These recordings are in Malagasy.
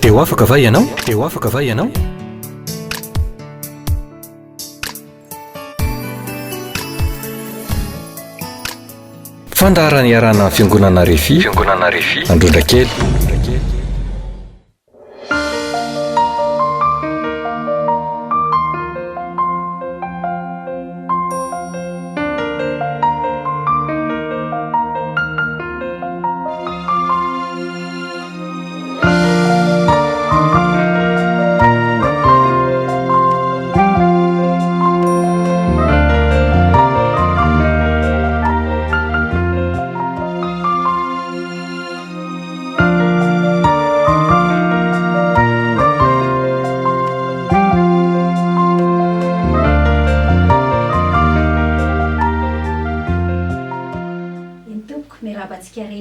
Eo afaka va ianao? Eo afaka va ianao? Fandaharana iarana fiangonana Refi. Fiangonana Refi. Androndrakely.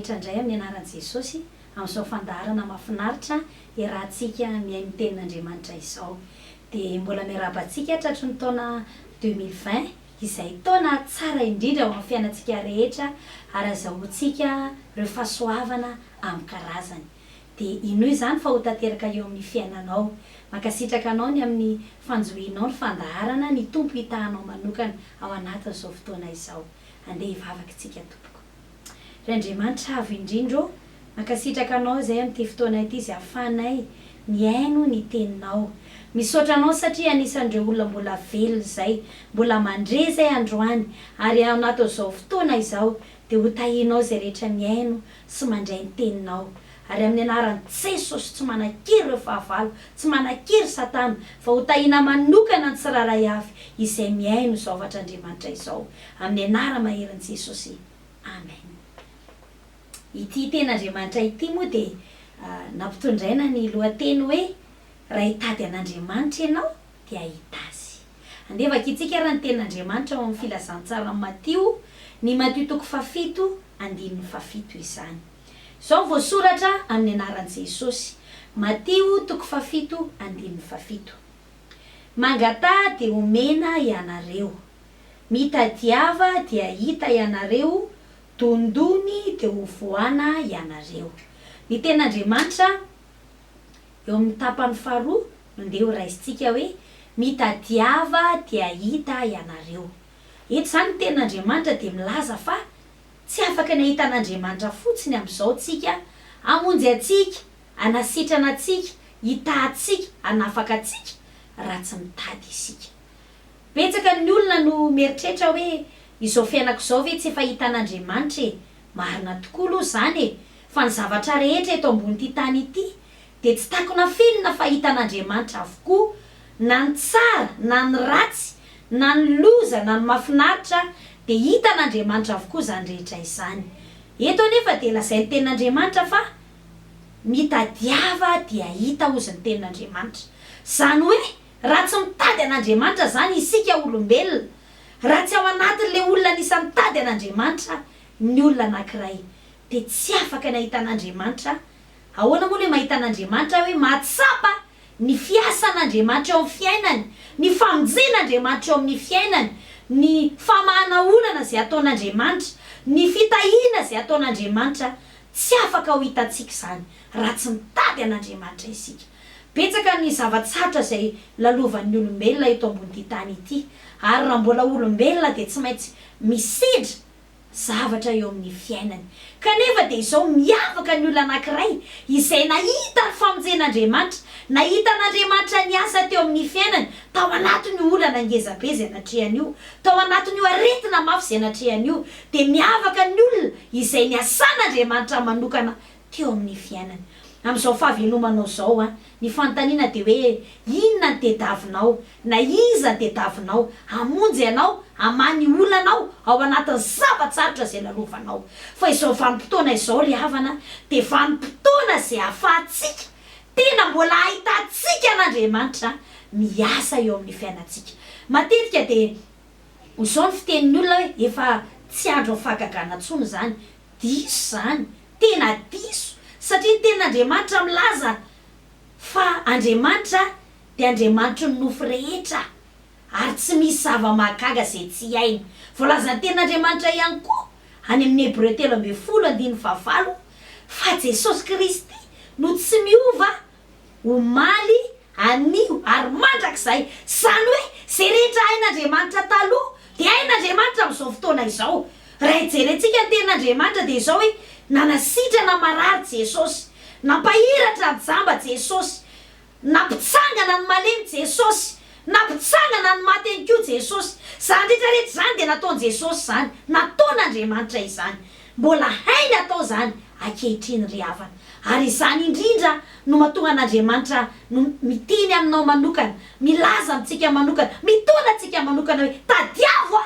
Ndray amin'ny anaran'i Jesosy amin'izao fandaharana mahafinaritra iarahantsika miaino ny tenin'Andriamanitra izao. Dia mbola miarabantsika tratry ny taona 2020 izay taona tsara indrindra ho amin'ny fiainantsika rehetra ary azahoantsika ireo fahasoavana amin'ny karazany. Dia ino izany fa ho tanteraka eo amin'ny fiainanao, mankasitraka anao ny amin'ny fanjohinao ny fandaharana ny tompo hitahanao manokana ao anatin'izao fotoana izao. Andeha hivavaka isika tompoko. Ry Andriamanitra avo indrindro, mankasitraka anao izay amin'ity fotoana ity izay ahafahanay miaino ny teninao. Misaotra anao satria anisan'ireo olona mbola velona izay, mbola mandre izay androany ary ao anatin'izao fotoana izao dia ho tahinao izay rehetra miaino sy mandray ny teninao. Ary amin'ny anaran'i Jesosy tsy manakiry ireo fahavalo, tsy manakiry Satana, fa ho tahina manokana ny tsiraray avy izay miaino zavatr'Andriamanitra izao. Amin'ny anara maheran'i Jesosy. Amen. Ity ten'Andriamanitra ity moa dia nampitondraina ny lohateny hoe raha hitady an'Andriamanitra ianao dia hahita azy. Andeha vakitsika raha ny ten'Andriamanitra ao amin'ny filazantsara Matio, ny Matio 7:7 izany. Izao voasoratra amin'ny anaran'i Jesosy. Matio 7:7. Mangatà dia omena ianareo, mitadiava dia hita ianareo, tondony dia ho voana ianareo. Ny ten'Andriamanitra eo amin'ny tapany faharoa no ndeha ho raisintsika hoe mitadiava dia hita ianareo. Eto izany ny ten'Andriamanitra dia milaza fa tsy afaka ny ahita an'Andriamanitra fotsiny amin'izao tsika, hamonjy atsika, hanasitrana atsika, hita atsika, hanafaka atsika raha tsy mitady isika. Betsaka ny olona no mieritreritra hoe izao fiainako izao ve tsy efa hita an'Andriamanitra e? Marina tokoa aloha izany e, fa ny zavatra rehetra eto ambon'ity tany ity dia tsy takona finina fa hita an'Andriamanitra avokoa, na ny tsara, na ny ratsy, na ny loza, na ny mahafinaritra dia hita an'Andriamanitra avokoa izany rehetra izany. Eto anefa dia lazain'ny ten'Andriamanitra fa mitadiava dia hita ozy ny ten'Andriamanitra. Izany hoe raha tsy mitady an'Andriamanitra izany isika olombelona, raha tsy ao anatin'ilay olona anisy mitady an'Andriamanitra ny olona anankiray dia tsy afaka ny ahita an'Andriamanitra. Ahoana moa ilay mahita an'Andriamanitra hoe mahatsapa ny fiasan'Andriamanitra eo amin'ny fiainany, ny famonjen'Andriamanitra eo amin'ny fiainany, ny famahana olana izay ataon'Andriamanitra, ny fitahiana izay ataon'Andriamanitra. Tsy afaka ho hitantsika izany raha tsy mitady an'Andriamanitra isika. Betsaka ny zavatsarotra izay lalovan'ny olombelona eto ambon'ity tany ity, ary raha mbola olombelona dia tsy maintsy misidra zavatra eo amin'ny fiainany. Kanefa dia izao miavaka ny olona anankiray izay nahita ny famonjen'Andriamanitra, nahita an'Andriamanitra ny asa teo amin'ny fiainany, tao anatin'ny olana ngezabe izay natrehany io, tao anatin'io aretina mafy izay natrehany io, dia miavaka ny olona izay niasan'Andriamanitra manokana teo amin'ny fiainany. Amin'izao fahavelomanao izao ny fanontaniana dia hoe inona ny tediavinao, na iza ny tediavinao, hamonjy ianao, hamany olanao ao anatin'ny zavatsarotra izay lalovanao. Fa izao vanim-potoana izao ry havana dia vanim-potoana izay ahafahantsika tena mbola ahitantsika an'Andriamanitra miasa eo amin'ny fiainantsika. Matetika dia izao ny fitenin'ny olona hoe efa tsy andro fahagagana intsony izany. Diso izany, tena diso. Satria ny ten'Andriamanitra milaza fa Andriamanitra dia Andriamanitra ny nofo rehetra ary tsy misy zava-mahagaga izay tsy hainy. Voalazan'ny ten'Andriamanitra ihany koa any amin'ny Hébreu 3:15 fa Jesosy Kristy no tsy miova omaly anio ary mandrak'izay zany hoe zay rehetra hain'Andriamanitra taloha de hain'Andriamanitra am'izao fotoana izao. Raha jerentsika ny tenin'Andriamanitra de izao hoe nanasitrana marary Jesosy, nampahiratra ny jamba Jesosy, nampitsangana ny malemy Jesosy, nampitsangana ny maty ihany koa Jesosy. Zany rehetrarehetra zany de nataony Jesosy zany, nataon'Andriamanitra izany. Mbola hainy atao zany ankehitriny ry havana. Ary izany indrindra no mahatonga an'Andriamanitra no miteny aminao manokana, milaza amintsika manokana, mitona antsika manokana hoe tadiavo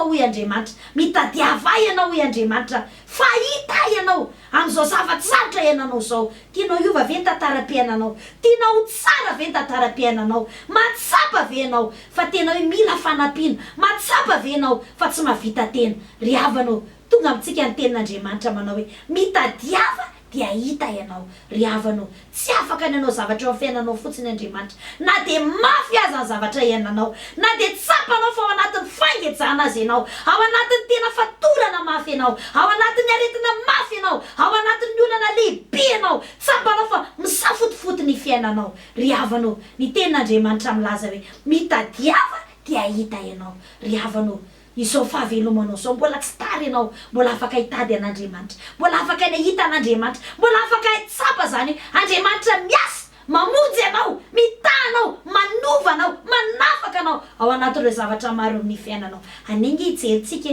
hoy Andriamanitra, mitadiava ianao hoy Andriamanitra, fahita ianao am'izao zava-tsarotra iananao zao. Tianao hiova ve ny tantara-piainanao? Tianao tsara ve ny tantara-piainanao? Matsapa ve ianao fa tena hoe mila fanampiana? Matsapa ve ianao fa tsy mahavita tena? Ry havanao, tonga amintsika ny tenin'Andriamanitra manao hoe mitadiava dia hita ianao. Ry havanao, tsy afaka ny anao zavatra eo fiainanao fotsiny Andriamanitra, na de mafy aza ny zavatra iananao, na de tsapanao fa ao anatin'ny faingejana azy ianao, ao anatin'ny tena fatorana mafy ianao, ao anatin'ny aretina mafy ianao, ao anatin'ny olana lehibe ianao, tsapanao fa misafotifoty ny fiainanao. Ry havanao, ny tenin'Andriamanitra milaza hoe mitadiava dia hita ianao. Ry havanao, izao fahavelomanao zao mbola tsy tary ianao, mbola afaka hitady an'Andriamanitra, mbola afaka ny hita an'Andriamanitra, mbola afaka hitsapa zany Andriamanitra miasa mamonjy anao, mitanao, manovanao, manafaka anao ao anatin'ireo zavatra maro amin'ny fiainanao. Anengy hijerentsika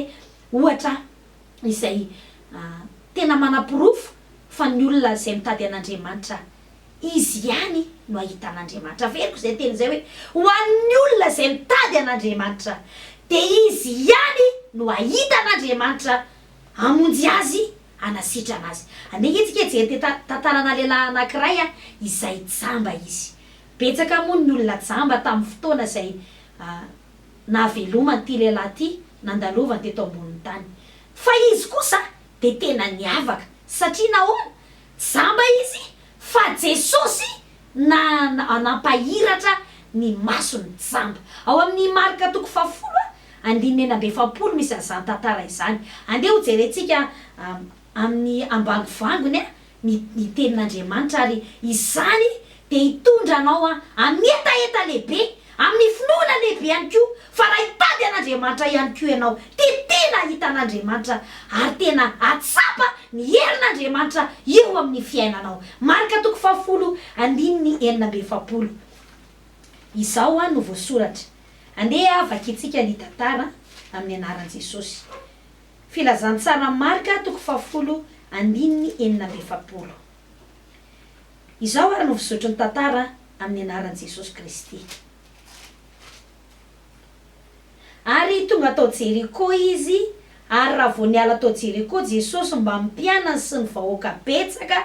ohatra izay tena manam-porofo fa ny olona izay mitady an'Andriamanitra izy ihany no ahita an'Andriamanitra. Veriko izay teny izay hoe ho an'ny olona izay mitady an'Andriamanitra de izy ihany no ahita an'Andriamanitra, amonjy azy, anasitrana azy. Anengy itsika jery tantarana lehilahy anankiray izay jamba izy. Betsaka moa ny olona jamba tamin'ny fotoana izay nahavelomany ty lehilahy ty, nandalovany teto ambonin'ny tany. Fa izy kosa de tena niavaka satria nahoana? Jamba izy fa Jesosy nampahiratra ny mason'ny jamba. Ao amin'ny Marika 10:7 misy an'izany tantara izany. Andeha ho jerentsika amin'ny ambangivangony ny tenin'Andriamanitra, ary izany de hitondra anao amin'ny etaeta lehibe, amin'ny finoana lehibe ihany koa. Fa raha hitady an'Andriamanitra ihany koa ianao de tena hita an'Andriamanitra, ary tena atsapa ny herin'Andriamanitra eo amin'ny fiainanao. Marika 10:7. Izao no voasoratra. Andeha vakitsika ny tantara amin'ny anaran'i Jesosy. Filazantsara Marika 10:7. Izao no voasotry ny tantara amin'ny anaran'i Jesosy Kristy. Ary tonga tao Jeriko izy, ary raha vao niala tao Jeriko Jesosy mba mpianany sy ny vahoaka betsaka,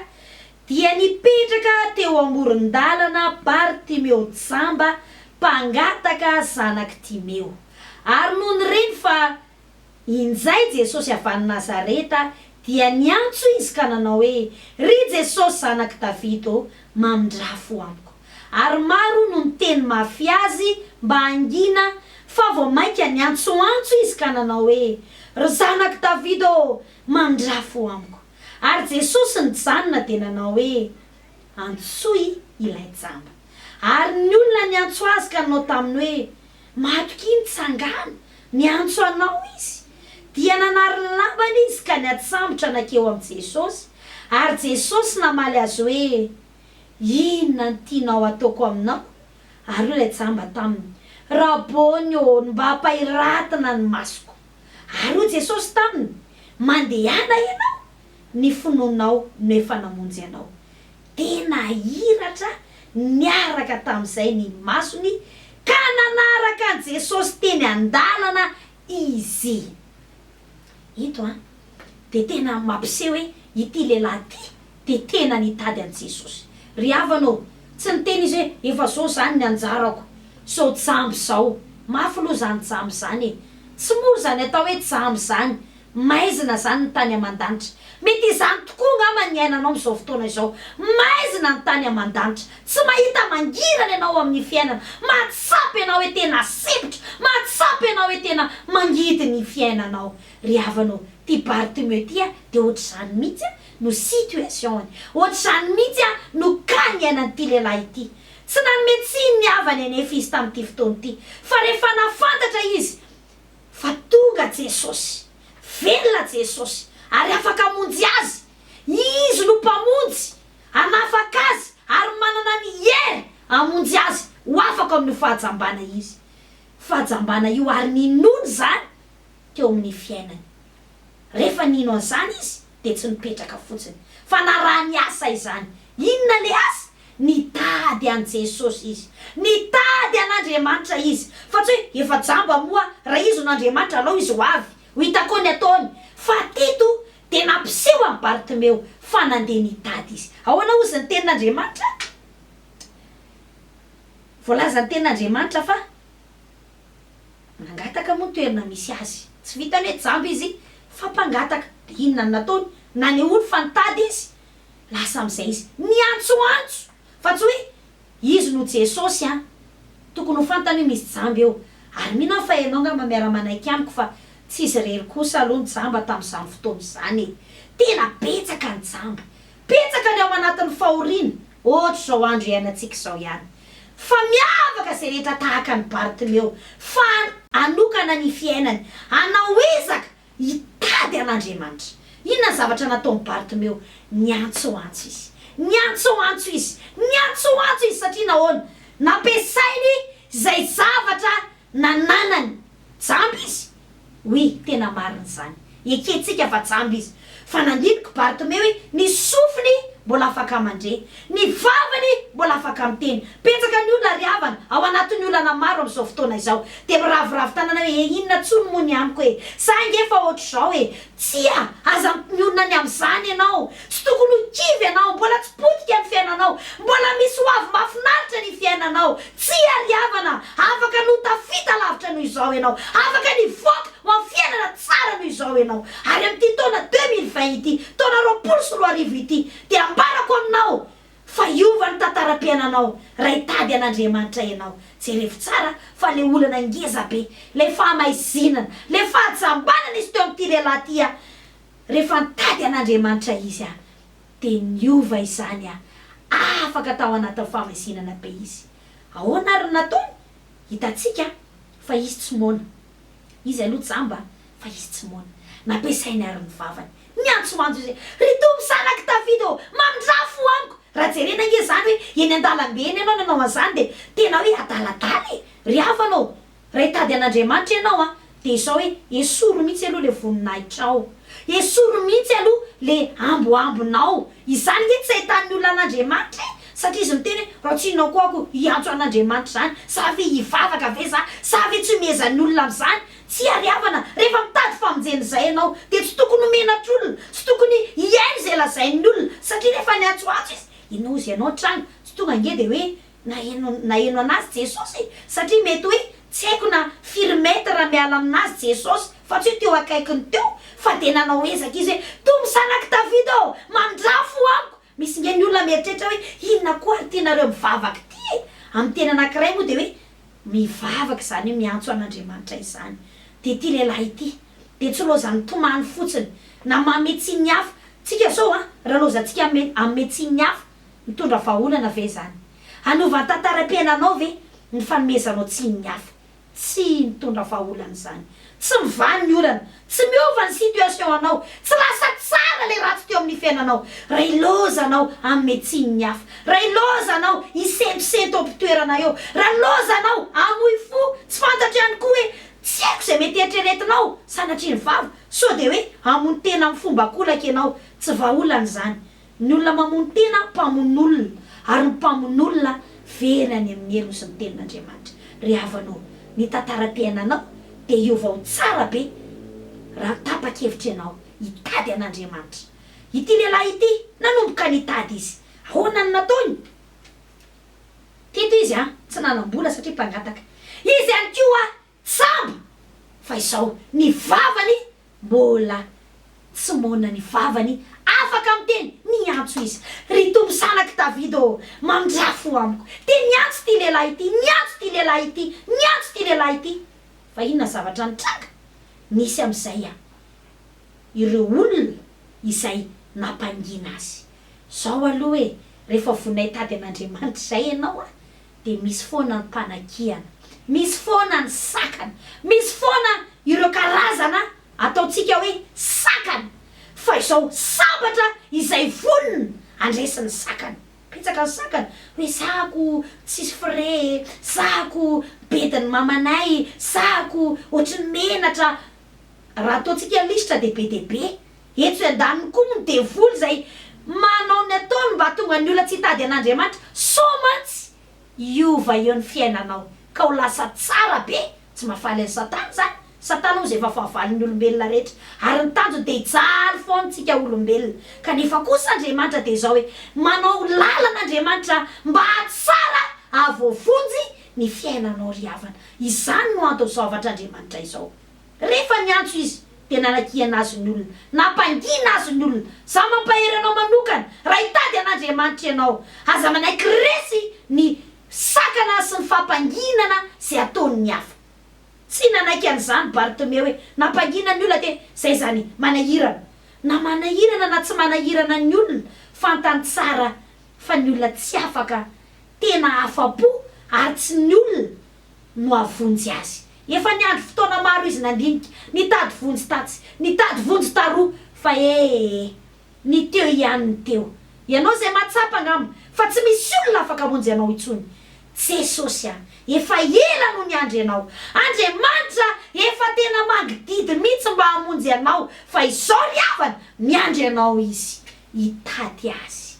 dia nipetraka teo amoron-dalana Bartimeo jamba, mpangataka zanaky Timeo. Ary noho ny reny fa injay Jesosy avy any Nazareta, dia niantso izy ka nanao hoe ry Jesosy zanaky Davida, mamindrafo amiko. Ary maro no niteny mafy azy mba hangina, fa vao mainka niantsoantso izy ka nanao hoe ry zanaky Davida, mamindrafo amiko. Ary Jesosy nijanona de nanao hoe antsoy ilay jamba. Ary ny olona niantso azy ka nanao taminy hoe matoky nitsangana, niantso anao izy. Dia nanary lambany izy ka niatsambotra nakeo amin'i Jesosy. Ary Jesosy namaly azy hoe inona ny tianao ataoko aminao? Ary ilay jamba taminy, Rabony mba hampahiratina ny masoko. Ary hoy Jesosy taminy, mandehana ianao, ny finoanao no efa namonjy anao. Tena hiratra niaraka tamin'izay ny masony, ka nanaraka an Jesosy teny andalana izy. Ito de tena mampiseho hoe ity lehilahy ty de tena nitady an Jesosy. Ry havanao, tsy niteny izy hoe efa zao zany ny anjarako, zao jambo zao. Mafy aloha zany jambo zany e. Tsy mora zany atao hoe jambo zany, maizina zany ny tany aman-danitra. Mety izany tokoa ngamba ny ainanao amin'izao fotoana izao, maizina ny tany aman-danitra, tsy mahita mangirana ianao amin'ny fiainana, mahatsapy ianao hoe tena sempotra, mahatsapy ianao hoe tena mangidy ny fiainanao. Ry havanao, ty Bartimeo ty de ohatr'izany mihitsy no situation ohatr'izany mihitsy a no kany iainan'ity lehilahy ity tsy nanome tsiny ny avany anefa izy tamin'ity fotoana ity fa rehefa nafantatra izy fa tonga Jesosy velona Jesosy ary afaka amonjy azy izy no mpamonjy anafaka azy ary manana ny hery amonjy azy ho afaka amin'ny fahajambana izy fahajambana io ary ninony zany teo amin'ny fiainany rehefa nino an'izany izy de tsy nipetraka fotsiny fa naraha ny asa izany inona le asa nitady an' Jesosy izy nitady an'Andriamanitra izy fa tsy hoe efa jamba moa raha izy n'Andriamanitra alao izy ho avy ho hitako ny ataony fa tito de nampiseho amin'ny Bartimeo fa nandeha nitady izy ahoana ozy ny tenin'Andriamanitra voalaza ny tenin'Andriamanitra fa nangataka moa toerana misy azy tsy vitany hoe jamba izy fa mpangataka de inona nataony na ny olo fa nitady izy lasa am'izay izy niantsoantso fa tsy hoe izy no Jesosy a tokony ho fantany hoe misy jamba eo ary mihina fa ianao nga miara-manaiky amiko fa tsy izy rery kosa aloha ny jamba tamin'izany fotoana izany tena betsaka ny jamba betsaka ny ao anatin'ny fahoriana ohatra zao andro iainantsika zao ihany fa miavaka zay rehetra tahaka ny Bartimeo fa anokana ny fiainany anao ezaka hitady an'Andriamanitra inona ny zavatra nataon'ny Bartimeo niantsoantso izy niantsoantso izy niantsoantso izy satria nahoana nampiasainy zay zavatra nananany jamba izy oui tena marina zany eketsika fa jamba izy fa nandiniko Bartimeo hoe ny sofiny mbola afaka mandre ny vavany mbola afaka miteny petsaka ny olona riavana ao anatin'ny olana maro amin'izao fotoana izao de miravoravo tanana hoe inona tsony moa ny amiko hoe saingy efa ohatra zao hoe tsia aza miolona ny am'izany ianao tsy tokony ho kivy ianao mbola tsy potika ny fiainanao mbola misy ho avy mahafinaritra ny fiainanao tsia riavana afaka no tafita lavitra noho izao ianao afaka ny voaka ho amin'ny fiainana tsara noho izao ianao ary amin'ity taona 2020 ity taona 2020 ity de ambarako aminao fa iova ny tantaram-piainanao raha hitady an'Andriamanitra ianao jerevy tsara fa le olana ngeza be le famaizinana le fahajambanana izy teo amin'ity lehilahy ty a rehefa nitady an'Andriamanitra izy a de niova izany a afaka tao anatin'ny famaizinana be izy ahoana ary nataony hitatsika fa izy tsy mona izy aloha jamba fa izy tsy mona nampiasainy ary ny vavany niantsoantso izy ritomy sanaky Davidy mandrafo amiko raha jerena nge zany hoe eny an-dalambe eny ianao nanao an'izany de tena hoe adaladala riavanao raha hitady an'Andriamanitra ianao a de zao hoe esoro mihitsy aloha le voninahitrao esoro mihitsy aloha le amboambonao izany nge tsy ahitan'ny olona an'Andriamanitra satria izy miteny hoe raha tsinao koako hiantso an'Andriamanitra zany sa ve hivavaka ve za sa ve tsy mezan'ny olona am'izany tsy ariavana rehefa mitady famonjeny zay ianao de tsy tokony homenatr'olona tsy tokony hiainy zay lazain'ny olona satria rehefa niantsoantso izy inozy ianao trano tsy tonga nge de hoe naheno anazy Jesosy satria mety hoe tsy haiko na firimètre miala aminazy Jesosy fa tsy hoe teo akaikiny teo fa de nanao ezaka izy hoe tomy sanaky Davidy mandrafo amiko misy nge ny olona mieritreritra hoe inona koa ary tianareo mivavaka ty amin'ny teny anankiray moa de hoe mivavaka zany hoe miantso an'Andriamanitra izany de ty lehilahy ity de tsy lozany tomany fotsiny na mametsiny hafa tsika zao a raha lozantsika ametsiny hafa mitondra vahaolana ve zany anova tantaram-piainanao ve ny fanomezanao tsiny hafa tsy mitondra vahaolana zany tsy mivany ny olana tsy miova ny situation anao tsy lasa tsara le ratsy teo amin'ny fiainanao raha ilozanao ametsiny hafa raha ilozanao isentosento ampitoerana eo raha ilozanao amoy fo tsy fantatry ihany koa hoe tsy haiko zay mety eritreretinao sanatry ny vava so de hoe amony tena amin'ny fomba kolaka ianao tsy vahaolana zany ny olona mamony tena mpamon'olona ary ny mpamon'olona very any amin'ny helo sy ny tenin'Andriamanitra riavanao ny tantaram-piainanao de iova ho tsara be raha tapa-kevitra ianao hitady an'Andriamanitra ity lehilahy ity nanomboka nitady izy ahoana ny nataony teto izy a tsy nanam-bola satria mpangataka izy any koa samba fa izao ny vavany mbola tsy mona ny vavany afaka miteny niantso izy ritomy sanaky Davidy mandrafo amiko de niantso ty lehilahy ity niantso ty lehilahy ity niantso ty lehilahy ity fa inona zavatra nitranga nisy am'izay a ireo olona izay nampangina azy zao aloha hoe rehefa vonay tady an'Andriamanitra zay ianao a de misy foana ny mpanakiana, misy foana ny sakana, misy foana ireo karazana ataontsika hoe sakana fa izao sabatra izay vonona andresiny sakana pitsaka ny sakana hoe sako tsisy fre, sako bediny mamanay, sako ohatrany menatra raha ataontsika lisitra de be deaibe eto an-daniny koa mo de voly zay manao ny ataony mba tonga ny olona tsy hitady an'Andriamanitra so mantsy iova eo ny fiainanao ka ho lasa tsara be tsy mahafaly ny satana zany satana o zay efa fahavaliny olombelona rehetra ary ny tanjo de hijaly foantsika olombelona kanefa kosa Andriamanitra de zao hoe manao lalan'Andriamanitra mba tsara avoavonjy ny fiainanao ry havana izany no antao zavatr'Andriamanitra izao rehefa niantso izy de nanakiana azy ny olona nampangina azy ny olona za mampahery anao manokana raha hitady an'Andriamanitra ianao aza manaiky resy ny sakana sy ny fampanginana zay ataony ny hafa tsy nanaiky an'izany Bartomeo hoe nampangina ny olona de zay zany manahirana na manahirana na tsy manahirana ny olona fantany tsara fa ny olona tsy afaka tena afa-po ary tsy ny olona no avonjy azy efa niandro fotoana maro izy nandinika nitady vonjy tatsy nitady vonjy taroa fa ny teo ihany ny teo ianao zay matsapa ngam fa tsy misy olona afaka monjy anao itsony Jesosy efa ela no niandry anao Andriamanitra efa tena mangididy mihitsy mba hamonjy anao fa izao ry havana miandry anao izy hitady azy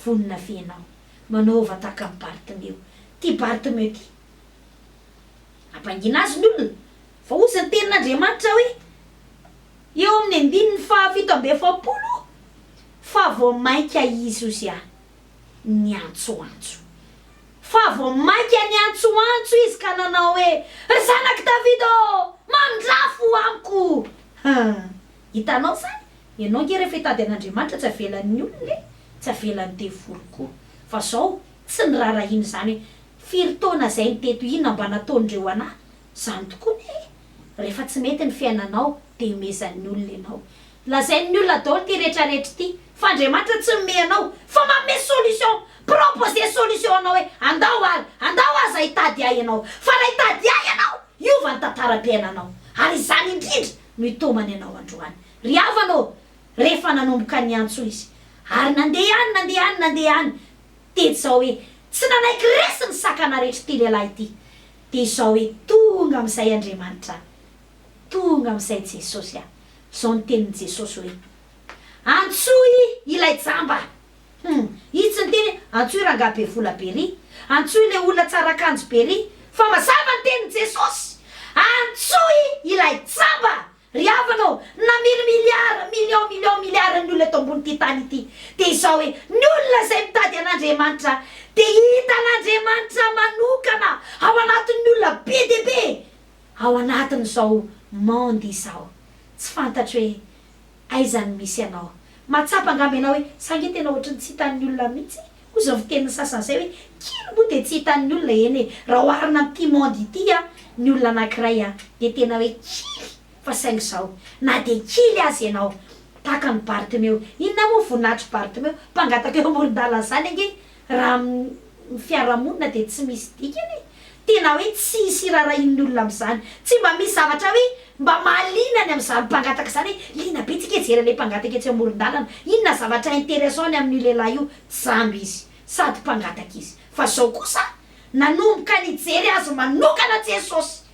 vonona fianao manaova tahaka ny Bartomeo ty Bartomeo ty ampangina azy ny olona fa ozy ny tenin'Andriamanitra hoe eo amin'ny 17 fa vao mainka izy ozy ny antsoantso fa vao mainka ny antsoantso izy ka nanao hoe zanaky Davida mandrafo amiko hitanao zany ianao nge rehefa hitady an'Andriamanitra tsy avelan'ny olona tsy avelan'ny devoly koa fa zao tsy ny rarahiny zany hoe firy taona zay niteto ina mba nataon'ireo anahy zany tokoa rehefa tsy mety ny fiainanao de mezan'ny olona ianao lazain'ny olona daholo ty rehetrarehetra ty fa Andriamanitra tsy mome anao fa manome solution proposer solution anao hoe andao aza hitady ahy ianao fa raha hitady ahy ianao iova ny tantara-piainanao ary zany indrindra no hitomany anao androany ry havanao rehefa nanomboka ny antso izy ary nandeha any tedy zao hoe tsy nanaiky resy ny sakana rehetra ty lehilahy ty de zao hoe tonga am'izay Andriamanitra tonga am'izay Jesosy zao ny tenin'i Jesosy hoe antsoy ilay jamba itsy ny teny antsoy rangabe vola bery antsoy le olona tsara akanjo bery fa mazava ny tenin'i Jesosy antsoy ilay jamba ry havanao na milliard ny olona eto ambony ty tany ity de zao hoe ny olona zay mitady an'Andriamanitra de hita an'Andriamanitra manokana ao anatin'ny olona be de be ao anatin'izao monde izao tsy fantatry hoe aizany misy anao matsapa angamba ianao hoe sange tena ohatrany tsy hitan'ny olona mihitsy ozy viteniny sasany zay hoe kilo moa de tsy hitan'ny olona eny raha oharina am'ty monde ity ny olona anankiray de tena hoe kily fa saingy zao na de kily azy ianao tahaka ny Bartomeo inona moa voninahitry Bartomeo mpangataka eo amoron-dalana zany ange raha fiarahamonina de tsy misy dikany tena hoe tsy hisy rarahin'ny olona am'izany tsy mba misy zavatra hoe mba mahalinany am'izany mpangataka zany hoe lina be tsika jery le mpangataka etsy amoron-dalana inona zavatra intéressant amin'io lehilahy io zamby izy sady mpangataka izy fa zao kosa nanomboka nijery azy manokana Jesosy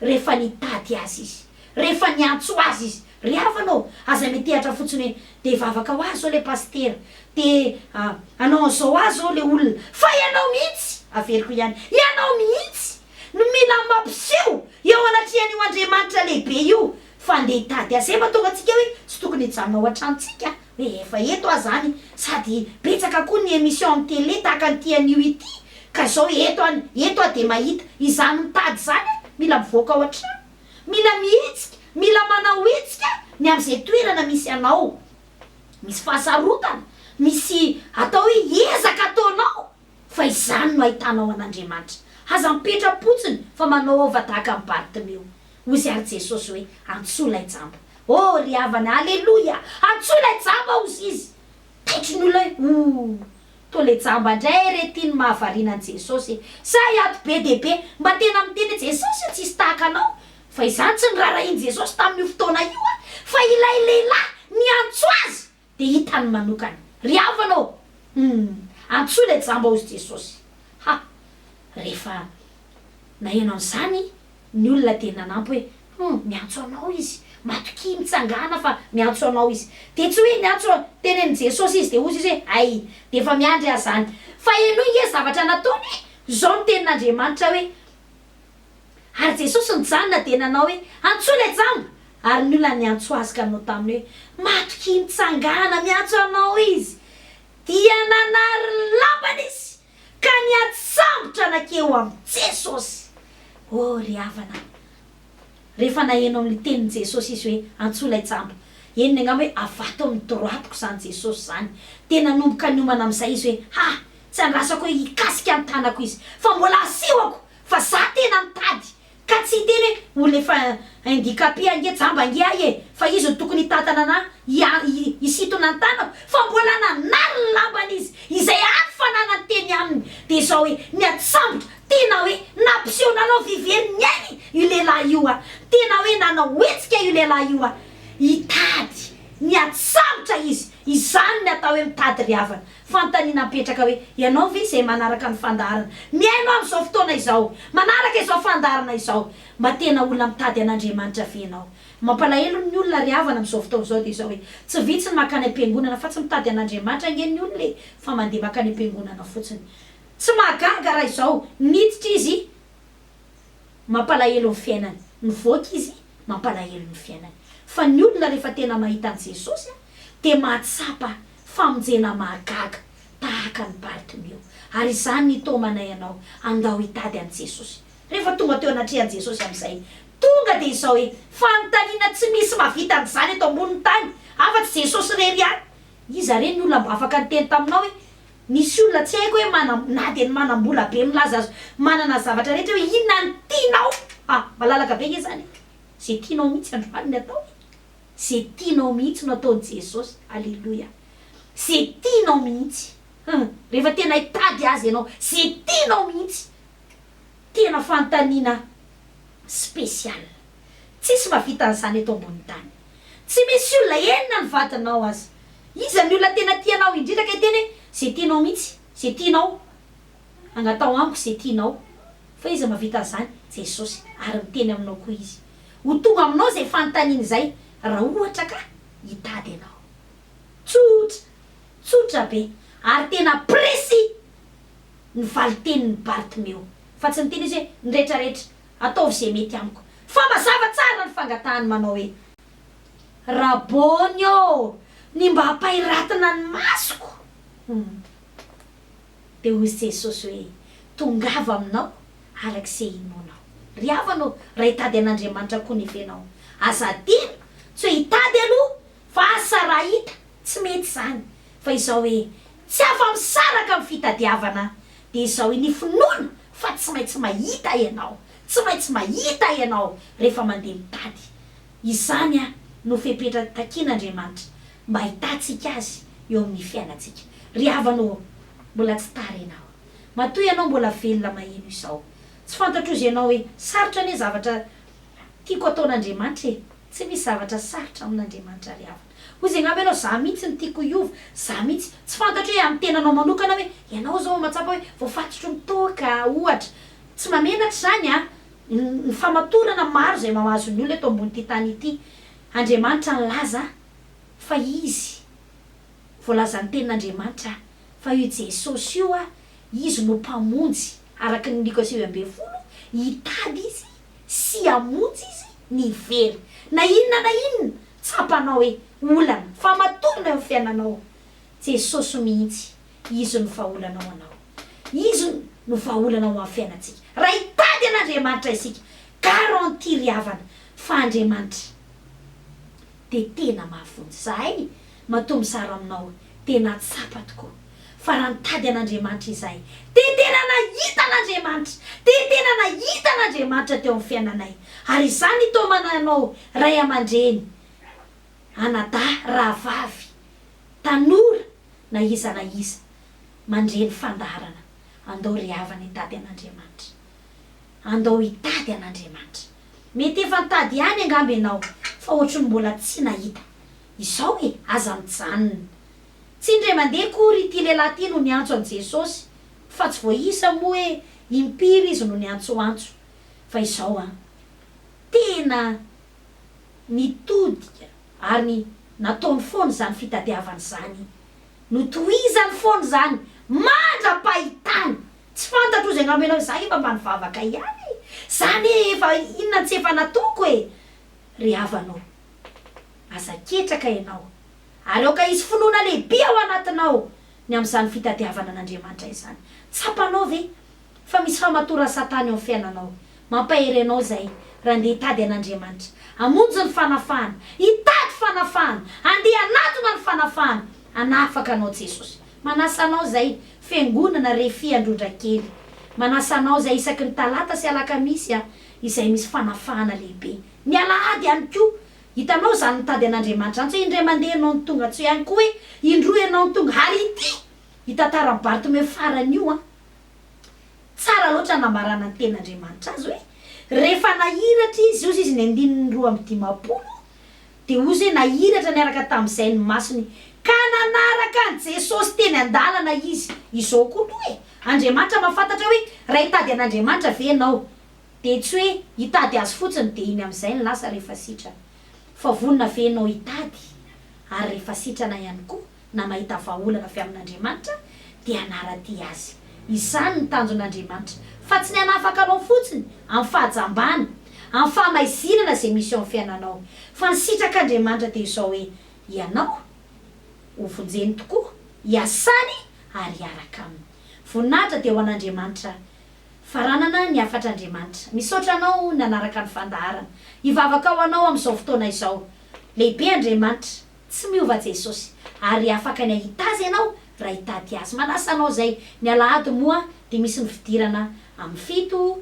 rehefa nitady azy izy rehefa niantso azy izy ry havanao aza metehatra fotsiny hoe de vavaka ho azy zao le pastera de anao an'izao azy zao le olona fa ianao mihitsy averiko ihany ianao mihitsy no mila mampiseho eo anatrian'io Andriamanitra lehibe io fa andeha hitady azy mahatonga antsika hoe tsy tokony hijanona ao an-tranontsika hoe efa eto aho zany sady betsaka koa ny émission amin'ny télé tahaka ny an'io ity ka zao eto aho de mahita izany mitady zany mila mivoaka ao an-trano mila mihetsika mila manao hetsika ny am'izay toerana misy anao misy fahasarotana misy atao hoe ezaka ataonao fa izany no ahitanao an'Andriamanitra aza mipetra-potsiny fa manaova tahaka amin'ny Bartomeo ozy ary Jesosy hoe antsoy lay jamba ry havana alleluia antsoy lay jamba ozy izy taitry ny olona to le jamba ndray re tiany mahavariana an Jesosy sa ato be dehibe mba tena miteny Jesosy tsisy tahaka anao fa izany tsy nirarahin Jesosy tamin'io fotoana io fa ilay lehilahy miantso azy de hitany manokana ry avanao antso le jamba ozy Jesosy rehefa nahenao an'izany ny olona de nanampy hoe miantso anao izy matoky mitsangana fa miantso anao izy de tsy hoe miantso teneny Jesosy izy de ozy izy hoe ay de efa miandry azy zany fa eno inge zavatra nataony zao ny tenin'Andriamanitra hoe ary Jesosy nijanona de nanao hoe antso le jamba ary ny olona niantso azy ka anao taminy hoe matoky mitsangana miantso anao izy dia nanary lambany izy ka niatsambotra nakeo amin'ny Jesosy ry havana rehefa nahenao amin'ny tenin Jesosy izy hoe antso lay jamba eniny angamba hoe avato amin'ny droitiko zany Jesosy zany de nanomboka niomana amin'izay izy hoe tsy andrasako hoe hikasika ny tanako izy fa mbola asiwako fa za tena mitady ka tsy teny hoe olona efa handicapé ange jamba ange fa izy no tokony hitatana na hisitona ny tanako fa mbola nanary ny lambany izy izay any fananany teny aminy de zao hoe niatsambotra tena hoe nampiseho nanao viveny ainy io lehilahy io tena hoe nanao hetsika io lehilahy io hitady niatsambotra izy izany ny atao hoe mitady ry havana fanontaniana mipetraka hoe ianao ve izay manaraka ny fandaharana miainao amin'izao fotoana izao manaraka izao fandaharana izao mba tena olona mitady an'Andriamanitra ve ianao mampalahelo ny olona ry havana amin'izao fotoana izao de zao hoe tsy vitsy ny makany am-piangonana fa tsy mitady an'Andriamanitra nge ny olona fa mandeha makany am-piangonana fotsiny tsy mahagaga raha izao niditra izy mampalahelo ny fiainany nivoaka izy mampalahelo ny fiainany fa ny olona rehefa tena mahita an Jesosy de mahatsapa famonjena mahagaga tahaka ny Bartimeo ary izany ny tomanay anao andao hitady an Jesosy rehefa tonga teo anatrehan Jesosy amin'izay tonga de izao hoe fanontaniana tsy misy mavita an'izany eto ambonin'ny tany afa-tsy Jesosy rery any iza reny ny olona mba afaka niteny taminao hoe nisy olona tsy haiko hoe na de manam-bola be milaza azo manana zavatra rehetra hoe inona ny tianao malalaka be nge zany zay tianao mihitsy androany ny atao zay tianao mihitsy no ataon'i Jesosy alleluia zay tianao mihitsy rehefa tena hitady azy ianao zay tianao mihitsy tena fanontaniana spesial tsisy mavita an'izany eto ambonin'ny tany tsy misy olona enina ny vatanao azy iza ny olona tena tianao indrindra ka teny zay tianao mihitsy zay tianao agnatao amiko zay tianao fa iza mavita an'izany Jesosy ary miteny aminao koa izy ho tonga aminao zay fanontaniana izay raha ohatra ka hitady ianao tsotra be ary tena précis ny valitenin'ny Bartimeo fa tsy niteny izy hoe nretraretra ataovy zay mety amiko fa mazava tsara ny fangatahany manao hoe rabony ny mba hampahiratina ny masoko de hozy Jesosy hoe tongava aminao arak'izay inonao ry havanao raha hitady an'Andriamanitra koa nevenao azadino tsy hoe hitady aloha fa asa raha hita tsy mety zany fa izao hoe tsy afa-misaraka amin'ny fitadiavana de izao hoe ny finoana fa tsy maintsy mahita ianao tsy maintsy mahita ianao rehefa mandeha mitady izany no fepetra-takian'Andriamanitra mba hitantsika azy eo amin'ny fiainantsika ry havanao mbola tsy tara ianao matoy ianao mbola velona maheno izao tsy fantatrozy ianao hoe sarotra ane zavatra tiako ataon'Andriamanitra tsy misy zavatra sarotra amin'Andriamanitra ry havana hoy zay ngamba ianao za mihitsy ny tiako iova za mihitsy tsy fantatro hoe amin'ny tenanao manokana hoe ianao zao matsapa hoe voafatotro mitoka ohatra tsy mamenatra zany ny famatorana maro zay mamazo ny olona eto ambony tany ity Andriamanitra nilaza fa izy voalazan'ny tenin'Andriamanitra fa io Jesosy io izy no mpamonjy araky ny Luka 9:20 hitady izy sy hamonjy izy ny very na inona tsapanao hoe olana famatorana eo amin'ny fiainanao Jesosy mihitsy izy no vaholanao anao izy no vaholanao amin'ny fiainantsika raha hitady an'Andriamanitra isika garanty ry havana fa Andriamanitra de tena mahafonjy zahay matombo sara aminao tena tsapa tokoa fa raha nitady an'Andriamanitra izay de tena nahita an'Andriamanitra de tena nahita an'Andriamanitra teo amin'ny fiainanay ary izany tomananao ray aman-dreny anadahy rahavavy tanora na iza mandre ny fandarana andao ry havana hitady an'Andriamanitra, andao hitady an'Andriamanitra. Mety efa nitady ihany angamby ianao fa ohatrany mbola tsy nahita. Izao aza mijanona, tsy indray mandeha kory ity lehilahy ty no niantso an' Jesosy, fa tsy voaisa moa hoe impiry izy no niantsoantso. Fa izao tena nitodika ary nataony foana zany fitadiavany zany, notohizany foana zany mandra-pahitany. Tsy fantatro izy angamba ianao za efa mba nivavaka ihany, zany efa inona tsy efa nataoko ry havanao. Aza ketraka ianao ary aoka isy finoana lehibe ao anatinao ny amin'izany fitadiavana an'Andriamanitra izany. Tsapanao ve fa misy famatora Satany ao fiainanao, mampahery anao zay raha ndeha hitady an'Andriamanitra, hamonjy ny fanafana, hitady fanafana, andeha anatona ny fanafana, anafaka anao Jesosy. Manasa anao zay fiangonana refy androndrakely, manasa anao zay isaky ny talata sy alakamisy izay misy fanafana lehibe. Ny alahady ihany koa hitanao zany nitady an'Andriamanitra any, tsy indray mandeha anao ny tonga, tsy ihany koa hoe indroy anao ny tonga. Ary ity hitantaran'ny Bartimeo farany io tsara loatra namarana ny ten'Andriamanitra azy hoe rehefa nahiratra izy, ozy izy ny 120 dia ozy hoe nahiratra niaraka tamin'izay ny masony ka nanaraka an Jesosy teny an-dalana izy. Izao koa no Andriamanitra mahafantatra hoe raha hitady an'Andriamanitra ve ianao, dia tsy hoe hitady azy fotsiny dia iny amin'izay ny lasa rehefa sitrana, fa vonona ve ianao hitady ary rehefa sitrana ihany koa na mahita vahaolana avy amin'Andriamanitra dia anaraty azy. Izany ny tanjon'Andriamanitra, fa tsy ny hanafaka anao fotsiny amin'ny fahajambana, amin'ny famaizinana izay misy ao amin'ny fiainanao, fa ny sitrak'Andriamanitra dia izao hoe ianao ho vonjeny tokoa, hiasany ary hiaraka aminy. Voninahitra dia ho an'Andriamanitra faranana ny afatr'Andriamanitra. Misaotra anao nanaraka ny fandaharana, hivavaka ao anao amin'izao fotoana izao. Lehibe Andriamanitra, tsy miova Jesosy, ary afaka ny ahita azy ianao raha hitady azy. Manasa anao zay. Ny alahady moa dia misy ny fidirana amin'ny 7,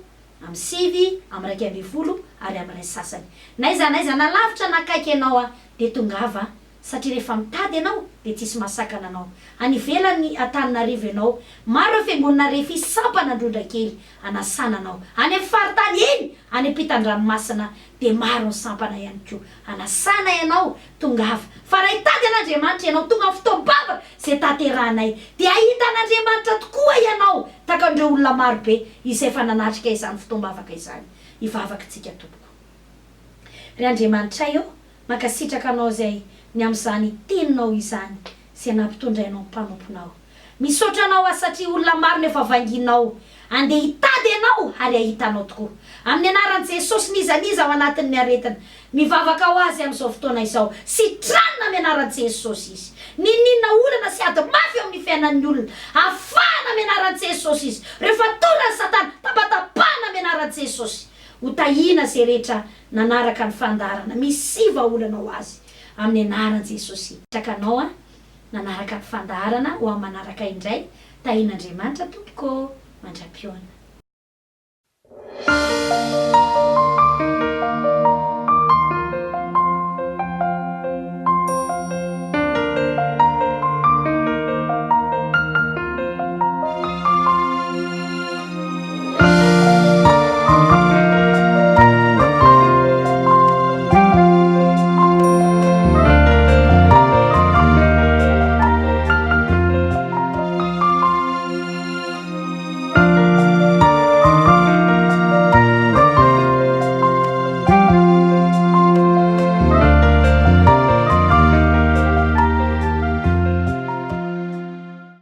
amin'ny 9, amin'ny 12 ary amin'ny 1 sasany. Naiza na lavitra nakaiky ianao dia tongava, satria rehefa mitady ianao dia tsisy masakana anao. Any ivelany Antananarivo ianao, maro fiangonana refy sampana androndrakely anasana anao. Any amin'ny faritany eny, any ampitan-dranomasina dia maro ny sampana ihany koa anasana ianao. Tongava, fa raha hitady an'Andriamanitra ianao tonga amin'ny fotoam-bavaka izay taterahanay dia ahita an'Andriamanitra tokoa ianao, taka andreo olona marobe izay efa nanatrika izany fotoam-bavaka izany. Hivavakantsika tompoko. Ry Andriamanitra mankasitraka anao zay ny amin'izany teninao izany sy anampitondranao mpanomponao. Misaotra anao satria olona maro no efa vanginao andeha hitady ianao ary ahitanao tokoa. Amin'ny anaran'i Jesosy nizaniza ao anatin'ny aretina, mivavaka ho azy amin'izao fotoana izao. Sitranina amin'ny anaran'i Jesosy izy. Ninona olana sy ady mafy eo amin'ny fiainan'ny olona, afana amin'ny anaran'i Jesosy izy. Rehefa torany Satana, tapatapahana amin'ny anaran'i Jesosy. Hotahina izay rehetra nanaraka ny fandarana, misiva olana ho azy amin'ny anaran'i Jesosy. Trakanao nanaraka ny fandarana ho amin'ny manaraka indray. Tahin'Andriamanitra tompoko mandra-pioana.